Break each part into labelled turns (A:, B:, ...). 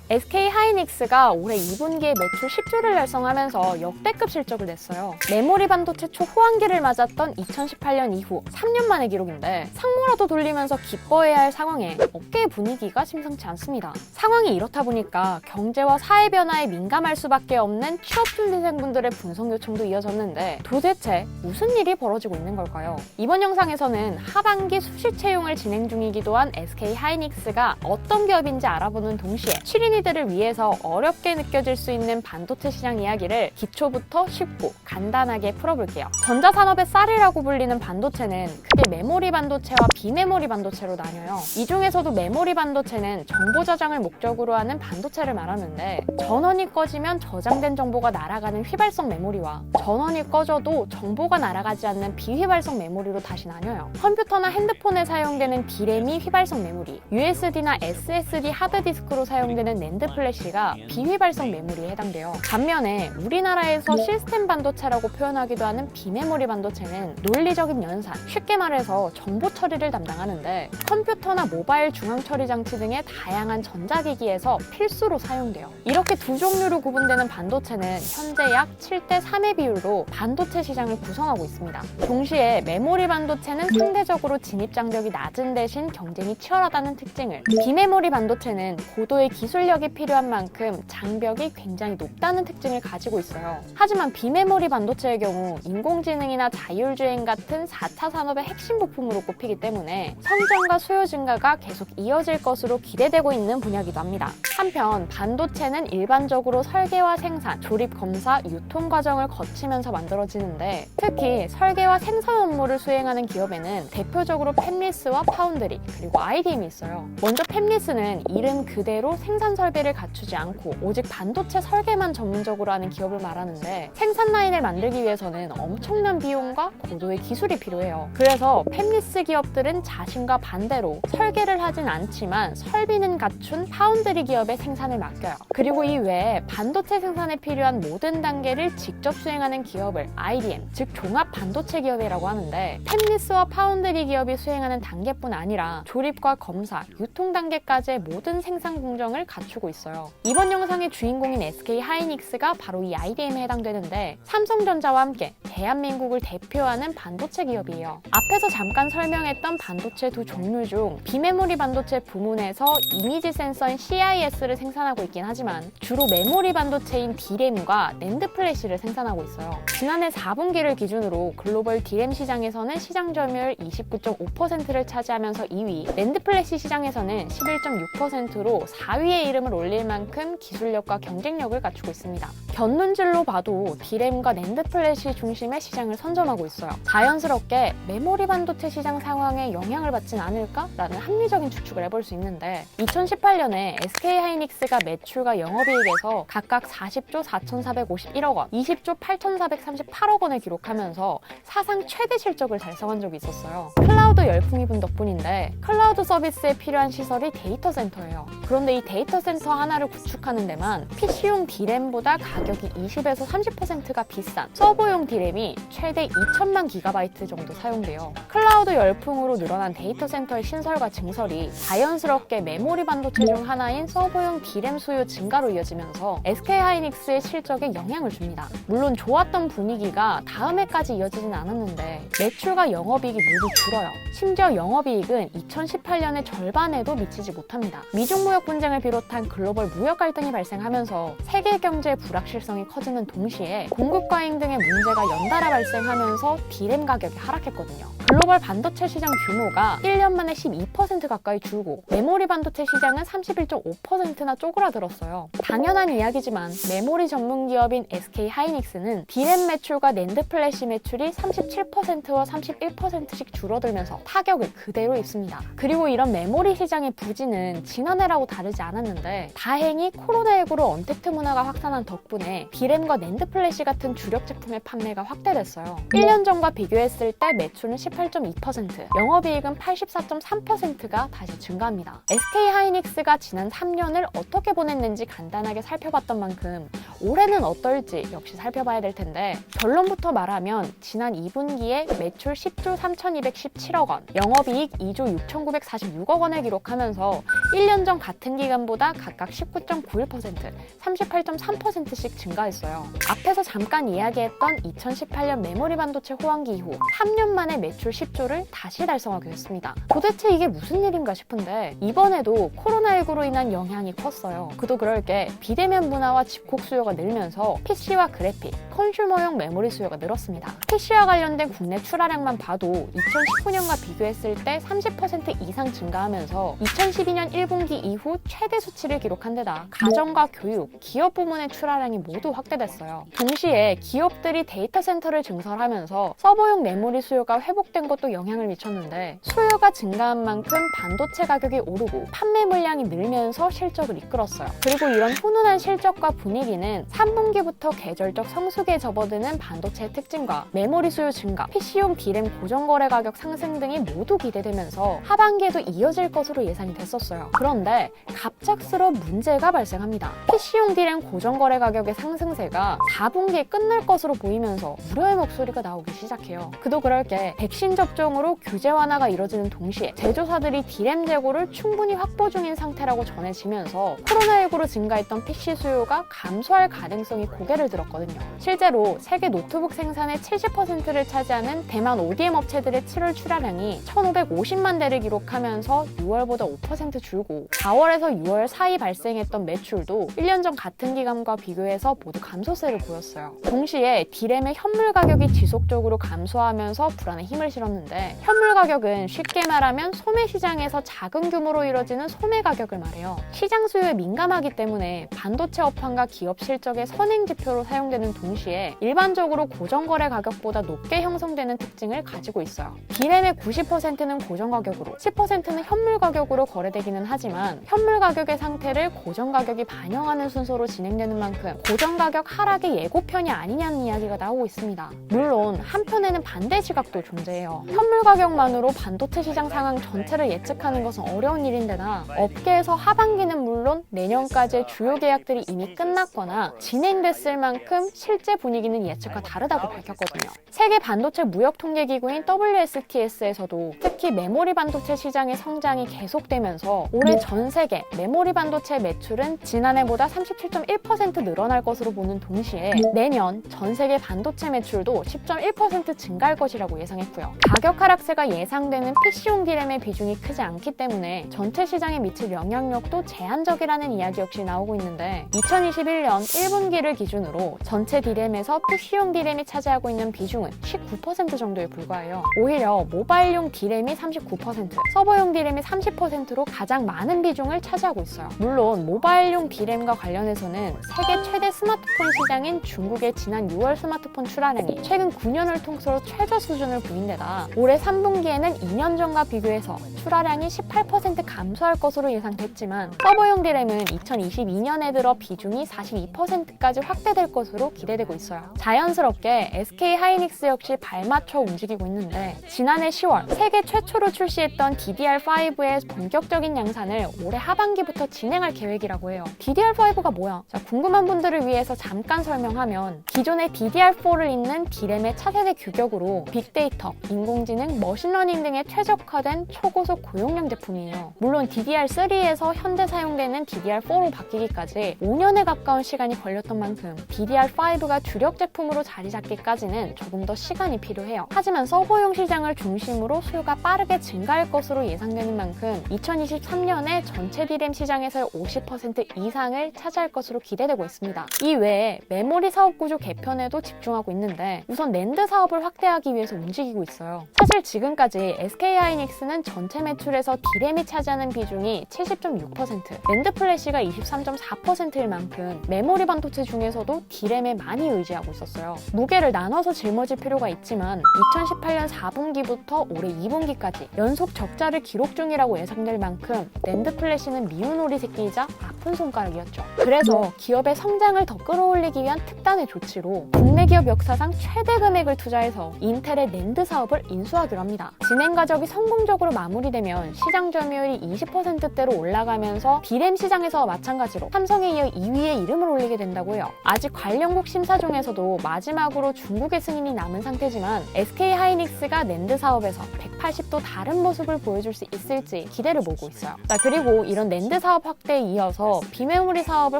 A: SK 하이닉스가 올해 2분기에 매출 10조를 달성하면서 역대급 실적을 냈어요. 메모리 반도체 초호황기를 맞았던 2018년 이후 3년 만의 기록인데 상모라도 돌리면서 기뻐해야 할 상황에 업계의 분위기가 심상치 않습니다. 상황이 이렇다 보니까 경제와 사회 변화에 민감할 수밖에 없는 취업준비생분들의 분석 요청도 이어졌는데 도대체 무슨 일이 벌어지고 있는 걸까요? 이번 영상에서는 하반기 수시 채용을 진행 중이기도 한 SK 하이닉스가 어떤 기업인지 알아보는 동시에 취린이들을 위해서 어렵게 느껴질 수 있는 반도체 시장 이야기를 기초부터 쉽고 간단하게 풀어볼게요. 전자산업의 쌀이라고 불리는 반도체는 크게 메모리 반도체와 비메모리 반도체로 나뉘어요. 이 중에서도 메모리 반도체는 정보 저장을 목적으로 하는 반도체를 말하는데 전원이 꺼지면 저장된 정보가 날아가는 휘발성 메모리와 전원이 꺼져도 정보가 날아가지 않는 비휘발성 메모리로 다시 나뉘어요. 컴퓨터나 핸드폰에 사용되는 D램이 휘발성 메모리, USD나 SSD 하드디스크로 사용되는 낸드 플래시가 비휘발성 메모리에 해당돼요. 반면에 우리나라에서 시스템 반도체라고 표현하기도 하는 비메모리 반도체는 논리적인 연산, 쉽게 말해서 정보 처리를 담당하는데 컴퓨터나 모바일 중앙 처리 장치 등의 다양한 전자기기에서 필수로 사용돼요. 이렇게 두 종류로 구분되는 반도체는 현재 약 7대3의 비율로 반도체 시장을 구성하고 있습니다. 동시에 메모리 반도체는 상대적으로 진입 장벽이 낮은 대신 경쟁이 치열하다는 특징을, 비메모리 반도체는 고도의 기술력이 필요한 만큼 장벽이 굉장히 높다는 특징을 가지고 있어요. 하지만 비메모리 반도체의 경우 인공지능이나 자율주행 같은 4차 산업의 핵심 부품으로 꼽히기 때문에 성장과 수요 증가가 계속 이어질 것으로 기대되고 있는 분야이기도 합니다. 한편 반도체는 일반적으로 설계와 생산, 조립, 검사, 유통 과정을 거치면서 만들어지는데 특히 설계와 생산 업무를 수행하는 기업에는 대표적으로 팹리스와 파운드리, 그리고 IDM이 있어요. 먼저 팹리스는 이름 그대로 생산 설비를 갖추지 않고 오직 반도체 설계만 전문적으로 하는 기업을 말하는데 생산 라인을 만들기 위해서는 엄청난 비용과 고도의 기술이 필요해요. 그래서 팹리스 기업들은 자신과 반대로 설계를 하진 않지만 설비는 갖춘 파운드리 기업에 생산을 맡겨요. 그리고 이 외에 반도체 생산에 필요한 모든 단계를 직접 수행하는 기업을 IDM, 즉 종합 반도체 기업이라고 하는데 팹리스와 파운드리 기업이 수행하는 단계뿐 아니라 조립과 검사, 유통 단계까지의 모든 생산 공정을 갖추고 있어요. 이번 영상의 주인공인 SK 하이닉스가 바로 이 IDM에 해당되는데 삼성전자와 함께 대한민국을 대표하는 반도체 기업이에요. 앞에서 잠깐 설명했던 반도체 두 종류 중 비메모리 반도체 부문에서 이미지 센서인 CIS를 생산하고 있긴 하지만 주로 메모리 반도체인 D램과 낸드 플래시를 생산하고 있어요. 지난해 4분기를 기준으로 글로벌 D램 시장에서는 시장 점유율 29.5%를 차지하면서 2위, 낸드 플래시 시장에서는 11.6%로 4위에 이름을 올릴 만큼 기술력과 경쟁력을 갖추고 있습니다. 견눈질로 봐도 D램과 낸드 플래시 중심의 시장을 선점하고 있어요. 자연스럽게 메모리 반도체 시장 상황에 영향을 받진 않을까라는 합리적인 추측을 해볼 수 있는데 2018년에 SK 하이닉스가 매출과 영업이익에서 각각 40조 4,451억 원, 20조 8,438억 원을 기록하면서 사상 최대 실적을 달성한 적이 있었어요. 클라우드 열풍이 분 덕분인데 클라우드 서비스에 필요한 시설이 데이터 센터예요. 그런데 이 데이터 센터 하나를 구축하는 데만 PC용 D램보다 가격이 20에서 30%가 비싼 서버용 D램이 최대 2천만 기가바이트 정도 사용돼요. 클라우드 열풍으로 늘어난 데이터 센터의 신설과 증설이 자연스럽게 메모리 반도체 중 하나인 서버용 D램 수요 증가로 이어지면서 SK 하이닉스의 실적에 영향을 줍니다. 물론 좋았던 분위기가 다음 해까지 이어지진 않았는데 매출과 영업이익이 모두 줄어요. 심지어 영업이익은 2018년의 절반에도 미치지 못합니다. 미중 무역 분쟁을 비롯한 글로벌 무역 갈등이 발생하면서 세계 경제의 불확실성이 커지는 동시에 공급 과잉 등의 문제가 연달아 발생하면서 D램 가격이 하락했거든요. 글로벌 반도체 시장 규모가 1년 만에 12% 가까이 줄고 메모리 반도체 시장은 31.5%나 쪼그라들었어요. 당연한 이야기지만 메모리 전문 기업인 SK 하이닉스는 D램 매출과 낸드 플래시 매출이 37%와 31%씩 줄어들면서 타격을 그대로 입습니다. 그리고 이런 메모리 시장의 부진은 지난해라고 다르지 않았는데 다행히 코로나19로 언택트 문화가 확산한 덕분에 D램과 낸드 플래시 같은 주력 제품의 판매가 확대됐어요. 1년 전과 비교했을 때 매출은 18.2%, 영업이익은 84.3%가 다시 증가합니다. SK 하이닉스가 지난 3년을 어떻게 보냈는지 간단하게 살펴봤던 만큼 올해는 어떨지 역시 살펴봐야 될 텐데 결론부터 말하면 지난 2분기에 매출 10조 3,217억 원, 영업이익 2조 6,946억 원을 기록하면서 1년 전 같은 기간보다 각각 19.91%, 38.3%씩 증가했어요. 앞에서 잠깐 이야기했던 2018년 메모리 반도체 호황기 이후 3년 만에 매출 10조를 다시 달성하게 됐습니다. 도대체 이게 무슨 일인가 싶은데 이번에도 코로나19로 인한 영향이 컸어요. 그도 그럴 게 비대면 문화와 집콕 수요가 늘면서 PC와 그래픽, 컨슈머용 메모리 수요가 늘었습니다. PC와 관련된 국내 출하량만 봐도 2019년과 비교했을 때 30% 이상 증가하면서 2012년 1분기 이후 최대 수치를 기록한 데다 가정과 교육, 기업 부문의 출하량이 모두 확대됐어요. 동시에 기업들이 데이터 센터를 증설하면서 서버용 메모리 수요가 회복된 것도 영향을 미쳤는데 수요가 증가한 만큼 반도체 가격이 오르고 판매 물량이 늘면서 실적을 이끌었어요. 그리고 이런 훈훈한 실적과 분위기는 3분기부터 계절적 성수기에 접어드는 반도체의 특징과 메모리 수요 증가, PC용 D램 고정거래 가격 상승 등이 모두 기대되면서 하반기에도 이어질 것으로 예상이 됐었어요. 그런데 갑작스러운 문제가 발생합니다. PC용 D램 고정거래 가격의 상승세가 4분기에 끝날 것으로 보이면서 우려의 목소리가 나오기 시작해요. 그도 그럴 게 백신 접종으로 규제 완화가 이뤄지는 동시에 제조사들이 D램 재고를 충분히 확보 중인 상태라고 전해지면서 코로나19로 증가했던 PC 수요가 감소할 가능성이 고개를 들었거든요. 실제로 세계 노트북 생산의 70%를 차지하는 대만 ODM 업체들의 7월 출하량이 1,550만 대를 기록하면서 6월보다 5% 줄고 4월에서 6월 사이 발생했던 매출도 1년 전 같은 기간과 비교해서 모두 감소세를 보였어요. 동시에 D램의 현물 가격이 지속적으로 감소하면서 불안에 힘을 실었는데 현물 가격은 쉽게 말하면 소매 시장에서 작은 규모로 이뤄지는 소매 가격을 말해요. 시장 수요에 민감하기 때문에 반도체 업황과 기업 실적의 선행 지표로 사용되는 동시에 일반적으로 고정거래 가격보다 높게 형성되는 특징을 가지고 있어요. D램의 90%는 고정 가격으로, 10%는 현물 가격으로 거래되기는 하지만 현물 가격의 상태를 고정 가격이 반영하는 순서로 진행되는 만큼 고정 가격 하락의 예고편이 아니냐는 이야기가 나오고 있습니다. 물론 한편에는 반대 시각도 존재해요. 현물 가격만으로 반도체 시장 상황 전체를 예측하는 것은 어려운 일인데다 업계에서 하반기는 물론 내년까지의 주요 계약들이 이미 끝났거나 진행됐을 만큼 실제 분위기는 예측과 다르다고 밝혔거든요. 세계 반도체 무역 통계 기구인 WSTS에서도 특히 메모리 반도체 시장의 성장이 계속되면서 올해 전 세계 메모리 반도체 매출은 지난해보다 37.1% 늘어날 것으로 보는 동시에 내년 전 세계 반도체 매출도 10.1% 증가할 것이라고 예상했고요. 가격 하락세가 예상되는 PC용 D램의 비중이 크지 않기 때문에 전체 시장에 미칠 영향력도 제한적이라는 이야기 역시 나오고 있는데 2021년 1분기를 기준으로 전체 D램에서 PC용 D램이 차지하고 있는 비중은 19% 정도에 불과해요. 오히려 모바일용 D램이 39%, 서버용 D램이 30%로 가장 많은 비중을 차지하고 있어요. 물론 모바일용 D램과 관련해서는 세계 최대 스마트폰 시장인 중국의 지난 6월 스마트폰 출하량이 최근 9년을 통틀어 최저 수준을 보인 데다 올해 3분기에는 2년 전과 비교해서 출하량이 18% 감소할 것으로 예상됐지만 서버용 D램은 2022년에 들어 비중이 42%까지 확대될 것으로 기대되고 있어요. 자연스럽게 SK 하이닉스 역시 발맞춰 움직이고 있는데 지난해 10월 세계 최초로 출시했던 DDR5의 본격적인 양산을 올해 하반기부터 진행할 계획이라고 해요. DDR5가 뭐야? 자, 궁금한 분들을 위해서 잠깐 설명하면 기존의 DDR4를 잇는 D램의 차세대 규격으로 빅데이터, 인공지능, 머신러닝 등에 최적화된 초고속 고용량 제품이에요. 물론 DDR3에서 현재 사용되는 DDR4로 바뀌기까지 5년에 가까운 시간이 걸렸던 만큼 DDR5가 주력 제품으로 자리 잡기까지는 조금 더 시간이 필요해요. 하지만 서버용 시장을 중심으로 수요가 빠르게 증가할 것으로 예상되는 만큼 2023년에 전체 D램 시장에서의 50% 이상을 차지할 것으로 기대되고 있습니다. 이 외에 메모리 사업 구조 개편에도 집중하고 있는데 우선 낸드 사업을 확대하기 위해서 움직이고 있어요. 사실 지금까지 SK하이닉스는 전체 매출에서 D램이 차지하는 비중이 70.6%, 낸드 플래시가 23.4%일 만큼 메모리 반도체 중에서도 D램에 많이 많이 의지하고 있었어요. 무게를 나눠서 짊어질 필요가 있지만 2018년 4분기부터 올해 2분기까지 연속 적자를 기록 중이라고 예상될 만큼 낸드 플래시는 미운 오리 새끼이자 아픈 손가락이었죠. 그래서 기업의 성장을 더 끌어올리기 위한 특단의 조치로 국내 기업 역사상 최대 금액을 투자해서 인텔의 낸드 사업을 인수하기로 합니다. 진행 과정이 성공적으로 마무리되면 시장 점유율이 20%대로 올라가면서 D램 시장에서 마찬가지로 삼성에 이어 2위에 이름을 올리게 된다고요. 아직 관련국 심사 중에서도 마지막으로 중국의 승인이 남은 상태지만 SK 하이닉스가 낸드 사업에서 180도 다른 모습을 보여줄 수 있을지 기대를 모으고 있어요. 자, 그리고 이런 낸드 사업 확대에 이어서 비메모리 사업을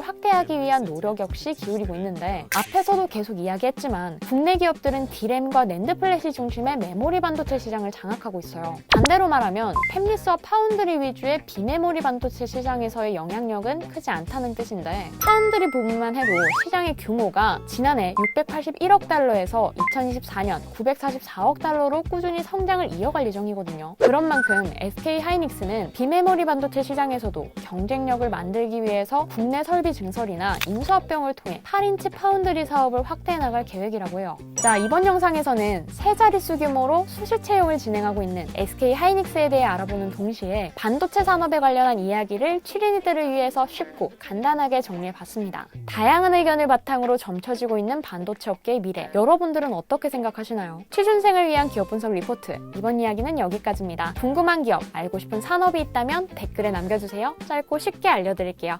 A: 확대하기 위한 노력 역시 기울이고 있는데 앞에서도 계속 이야기했지만 국내 기업들은 D램과 낸드 플래시 중심의 메모리 반도체 시장을 장악하고 있어요. 반대로 말하면 팹리스와 파운드리 위주의 비메모리 반도체 시장에서의 영향력은 크지 않다는 뜻인데 파운드리 부분만 해도 시장의 규모가 지난해 681억 달러에서 2024년 944억 달러로 꾸준히 성장을 이어갈 예정이거든요. 그런 만큼 SK 하이닉스는 비메모리 반도체 시장에서도 경쟁력을 만들기 위해서 국내 설비 증설이나 인수합병을 통해 8인치 파운드리 사업을 확대해 나갈 계획이라고 해요. 자, 이번 영상에서는 세 자릿수 규모로 수시 채용을 진행하고 있는 SK 하이닉스에 대해 알아보는 동시에 반도체 산업에 관련한 이야기를 취린이들을 위해서 쉽고 간단하게 정리해봤습니다. 다양한 의견을 바탕으로 점쳐지고 있는 반도체 업계의 미래, 여러분들은 어떻게 생각하시나요? 취준생을 위한 기업 분석 리포트, 이번 이야기는 여기까지입니다. 궁금한 기업, 알고 싶은 산업이 있다면 댓글에 남겨주세요. 짧고 쉽게 알려드릴게요.